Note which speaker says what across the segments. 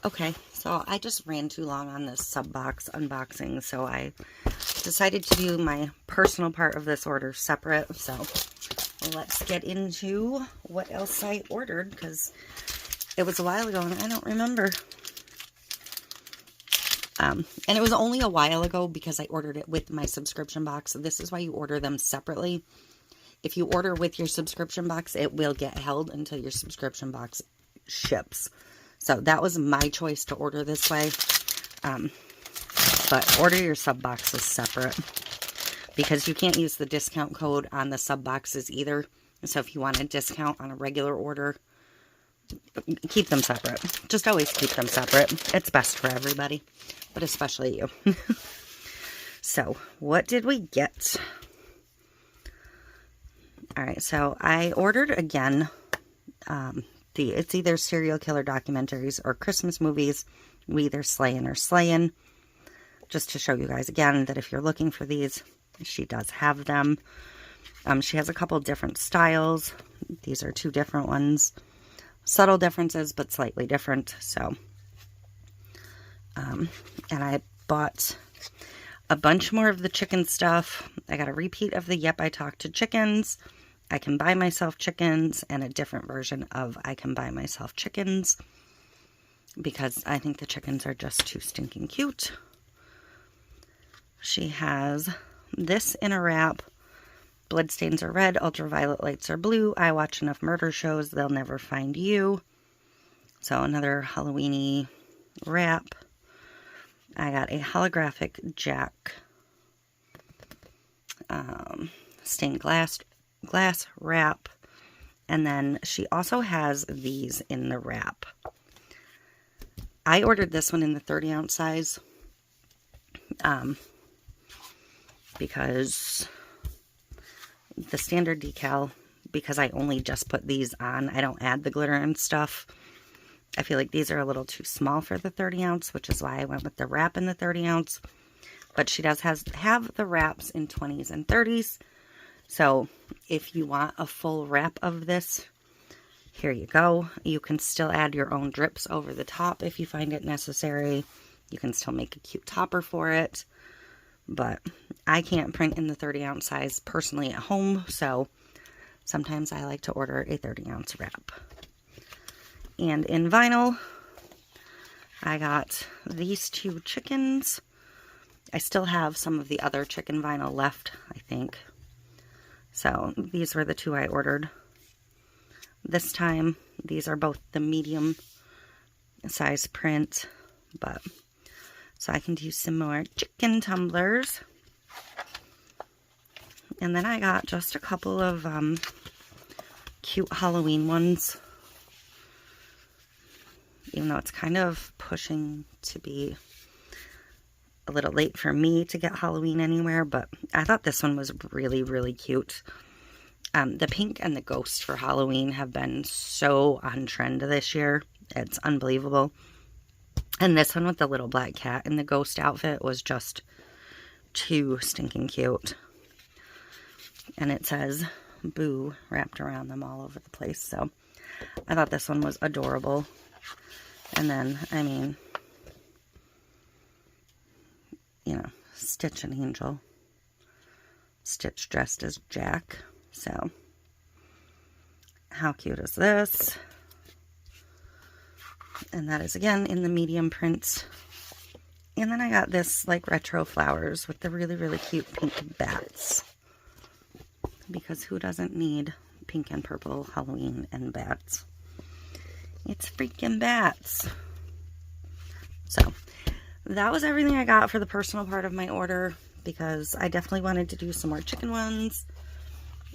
Speaker 1: Okay, so I just ran too long on this sub box unboxing, so I decided to do my personal part of this order separate. So let's get into what else I ordered, because it was a while ago and I don't remember. And it was only a while ago because I ordered it with my subscription box. So this is why you order them separately. If you order with your subscription box, it will get held until your subscription box ships. So that was my choice to order this way. But order your sub boxes separate, because you can't use the discount code on the sub boxes either. So if you want a discount on a regular order, keep them separate. Just always keep them separate. It's best for everybody, but especially you. So what did we get? All right, so I ordered again, it's either serial killer documentaries or Christmas movies. We either slayin' or slayin'. Just to show you guys again that if you're looking for these, she does have them. She has a couple different styles. These are two different ones. Subtle differences, but slightly different. So, and I bought a bunch more of the chicken stuff. I got a repeat of the Yep, I Talk to Chickens. I Can Buy Myself Chickens, and a different version of I Can Buy Myself Chickens, because I think the chickens are just too stinking cute. She has this in a wrap. Bloodstains are red, ultraviolet lights are blue. I watch enough murder shows, they'll never find you. So another Halloween-y wrap. I got a holographic Jack stained glass wrap. And then she also has these in the wrap. I ordered this one in the 30-ounce size. Because the standard decal, because I only just put these on, I don't add the glitter and stuff. I feel like these are a little too small for the 30-ounce, which is why I went with the wrap in the 30-ounce. But she does have the wraps in 20s and 30s. So if you want a full wrap of this, here you go. You can still add your own drips over the top if you find it necessary. You can still make a cute topper for it. But I can't print in the 30-ounce size personally at home, so sometimes I like to order a 30-ounce wrap. And in vinyl, I got these two chickens. I still have some of the other chicken vinyl left, I think. So these were the two I ordered this time. These are both the medium size print, but so I can do some more chicken tumblers. And then I got just a couple of cute Halloween ones. Even though it's kind of pushing to be a little late for me to get Halloween anywhere, but I thought this one was really, really cute. The pink and the ghost for Halloween have been so on trend this year. It's unbelievable. And this one with the little black cat in the ghost outfit was just too stinking cute. And it says boo wrapped around them all over the place. So I thought this one was adorable. And then, I mean, you know, Stitch and Angel. Stitch dressed as Jack. So how cute is this? And that is, again, in the medium print. And then I got this, like, retro flowers with the really, really cute pink bats. Because who doesn't need pink and purple Halloween and bats? It's freaking bats. So, that was everything I got for the personal part of my order. Because I definitely wanted to do some more chicken ones.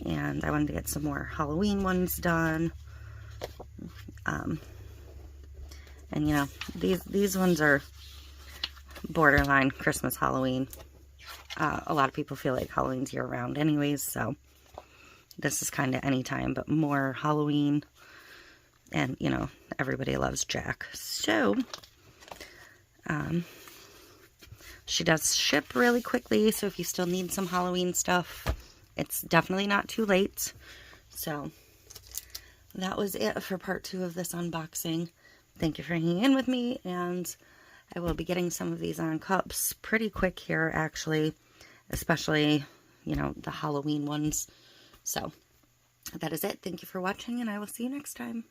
Speaker 1: And I wanted to get some more Halloween ones done. And, you know, these ones are borderline Christmas, Halloween. A lot of people feel like Halloween's year-round anyways, so this is kind of any time, but more Halloween. And, you know, everybody loves Jack. So, she does ship really quickly, so if you still need some Halloween stuff, it's definitely not too late. So, that was it for part 2 of this unboxing. Thank you for hanging in with me, and I will be getting some of these on cups pretty quick here, actually, especially, you know, the Halloween ones. So that is it. Thank you for watching, and I will see you next time.